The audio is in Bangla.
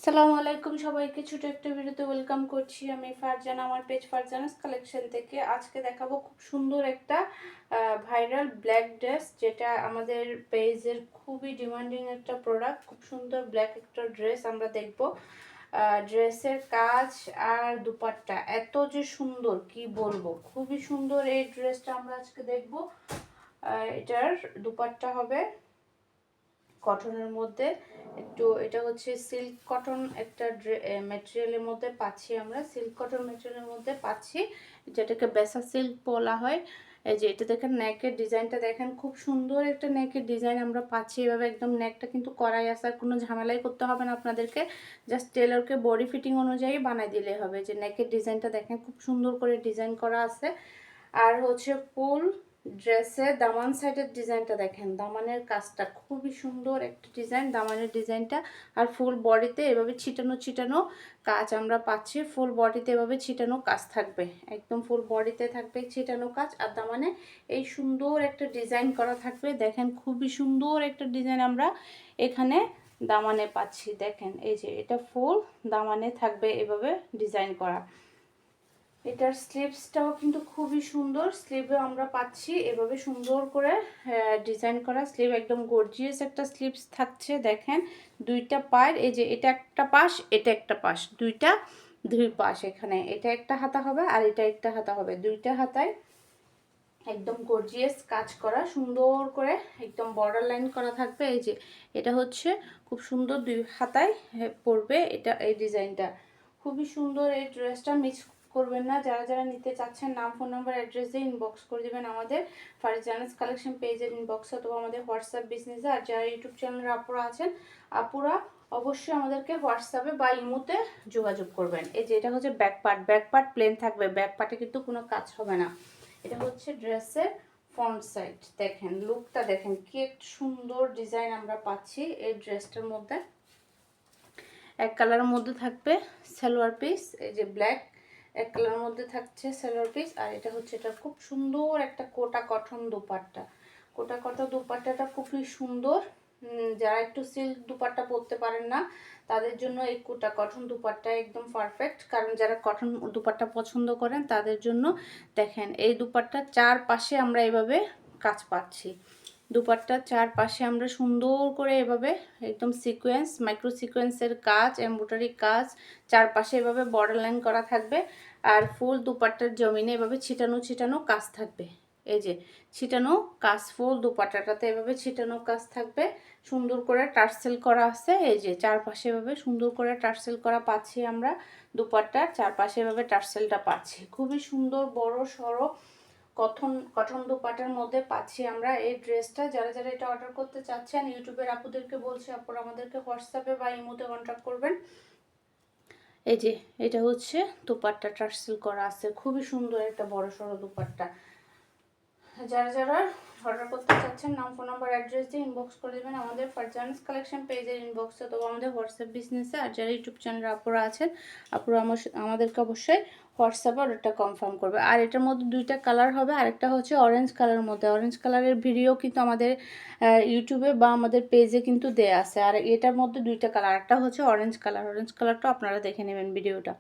সালামু আলাইকুম সবাইকে ছোট একটা ভিডিওতে ওয়েলকাম করছি। আমি ফারজানা, আমার পেজ ফারজানাস কালেকশন থেকে। আজকে দেখাবো খুব সুন্দর একটা ভাইরাল ব্ল্যাক ড্রেস, যেটা আমাদের পেজের খুবই ডিমান্ডিং একটা প্রোডাক্ট। খুব সুন্দর ব্ল্যাক একটা ড্রেস আমরা দেখব। ড্রেসের কাজ আর দুপাট্টা এত যে সুন্দর কি বলবো, খুবই সুন্দর এই ড্রেসটা আমরা আজকে দেখব। এটার দুপাট্টা হবে কটনের মধ্যে, একটু এটা হচ্ছে সিল্ক কটন একটা ম্যাটেরিয়ালের মধ্যে পাচ্ছি আমরা, সিল্ক কটন ম্যাটেরিয়ালের মধ্যে পাচ্ছি, যেটাকে বেসা সিল্ক বলা হয়। এই যে এটা দেখেন, নেকের ডিজাইনটা দেখেন, খুব সুন্দর একটা নেকের ডিজাইন আমরা পাচ্ছি এভাবে। একদম নেকটা কিন্তু করাই আসার কোনো ঝামেলাই করতে হবে না আপনাদেরকে, জাস্ট টেলরকে বডি ফিটিং অনুযায়ী বানাই দিলে হবে। যে নেকের ডিজাইনটা দেখেন খুব সুন্দর করে ডিজাইন করা আছে। আর হচ্ছে ফুল ড্রেসের দামান সাইডের ডিজাইনটা দেখেন, দামানের কাজটা খুবই সুন্দর একটা ডিজাইন, দামানের ডিজাইনটা। আর ফুল বডিতে এভাবে ছিটানো ছিটানো কাজ আমরা পাচ্ছি, ফুল বডিতে এভাবে ছিটানো কাজ থাকবে, একদম ফুল বডিতে থাকবে ছিটানো কাজ। আর দামানে এই সুন্দর একটা ডিজাইন করা থাকবে, দেখেন খুবই সুন্দর একটা ডিজাইন আমরা এখানে দামানে পাচ্ছি। দেখেন এই যে এটা ফুল দামানে থাকবে এভাবে ডিজাইন করা। এটার স্লিভসটাও কিন্তু খুবই সুন্দর, স্লিভে আমরা পাচ্ছি এভাবে সুন্দর করে ডিজাইন করা স্লিভ, একদম গর্জিয়াস একটা স্লিভস থাকছে। দেখেন দুইটা পায়ের, এই যে এটা একটা পাশ এটা একটা পাশ, দুই পাশ, এখানে এটা একটা হাতা হবে আর এটা একটা হাতা হবে, দুইটা হাতায় একদম গর্জিয়াস কাজ করা সুন্দর করে একদম বর্ডার লাইন করা থাকবে। এই যে এটা হচ্ছে খুব সুন্দর দুই হাতায় পড়বে এটা, এই ডিজাইনটা খুবই সুন্দর। এই ড্রেসটা মিস করবেন না। যারা যারা নিতে চাচ্ছেন নাম ফোন নাম্বার অ্যাড্রেস দিয়ে ইনবক্স করে দেবেন আমাদের ফারজানাস কালেকশন পেজের ইনবক্সে অথবা আমাদের হোয়াটসঅ্যাপ বিজনেসে। আর যারা ইউটিউব চ্যানেলের আপুরা আছেন, আপুরা অবশ্যই আমাদেরকে হোয়াটসঅ্যাপে বা ইমোতে যোগাযোগ করবেন। এই যে এটা হচ্ছে ব্যাক পার্ট প্লেন থাকবে, ব্যাক পার্টে কিন্তু কোনো কাজ হবে না। এটা হচ্ছে ড্রেসের ফ্রন্ট সাইড, দেখেন লুকটা দেখেন কি একটা সুন্দর ডিজাইন আমরা পাচ্ছি এই ড্রেসটার মধ্যে। এক কালারের মধ্যে থাকবে সালোয়ার পিস, এই যে ব্ল্যাক, এক কালারের মধ্যে থাকছে সালোয়ার পিস। আর এটা হচ্ছে এটা খুব সুন্দর একটা কোটা কটন দুপাট্টা, কোটা কটন দুপাট্টাটা খুবই সুন্দর। যারা একটু সিল্ক দুপাট্টা পরতে পারেন না তাদের জন্য এই কোটা কটন দুপাট্টা একদম পারফেক্ট, কারণ যারা কটন দুপাট্টা পছন্দ করেন তাদের জন্য। দেখেন এই দুপাট্টার চারপাশে আমরা এভাবে কাজ পাচ্ছি, দুপাট্টার চারপাশে আমরা সুন্দর করে এভাবে একদম সিকোয়েন্স, মাইক্রো সিকোয়েন্সের কাজ, এমব্রয়ডারি কাজ, চারপাশে এভাবে বর্ডার লাইন করা থাকবে। আর ফুল দুপাট্টার জমিনে এভাবে ছিটানো ছিটানো কাজ থাকবে, এই যে ছিটানো কাজ, ফুল দুপাট্টাটাতে এভাবে ছিটানো কাজ থাকবে, সুন্দর করে টার্সেল করা আছে। এই যে চারপাশে এভাবে সুন্দর করে টার্সেল করা পাচ্ছি আমরা, দুপাট্টার চারপাশে এভাবে টার্সেলটা পাচ্ছি। খুবই সুন্দর বড় সড়ো কটন দুপাটার মধ্যে পাচ্ছি আমরা এই ড্রেসটা। যারা যারা এটা অর্ডার করতে চাচ্ছেন ইউটিউবের আপুদেরকে বলছি, আপুরা আমাদেরকে হোয়াটসঅ্যাপে বা ইমোতে কন্ট্যাক্ট করবেন। এই যে এটা হচ্ছে দুপাট্টা টার্সেল করা আছে, খুবই সুন্দর একটা বড় সড়ো দুপাট্টা। যারা যারা অর্ডার করতে চাচ্ছেন নাম ফোন নাম্বার অ্যাড্রেস দিয়ে ইনবক্স করে দেবেন আমাদের ফারজানাস কালেকশন পেজের ইনবক্সে অথবা আমাদের হোয়াটসঅ্যাপ বিজনেসে। আর যারা ইউটিউব চ্যানেলে আপুরা আছেন, আপুরা আমাদেরকে অবশ্যই হোয়াটসঅ্যাপে অর্ডারটা কনফার্ম করবে। আর এটার মধ্যে দুইটা কালার হবে, আরেকটা হচ্ছে অরেঞ্জ কালারের মধ্যে, অরেঞ্জ কালারের ভিডিও কিন্তু আমাদের ইউটিউবে বা আমাদের পেজে কিন্তু দেয়া আছে। আর এটার মধ্যে দুইটা কালার, একটা হচ্ছে অরেঞ্জ কালার, অরেঞ্জ কালারটা আপনারা দেখে নেবেন ভিডিওটা।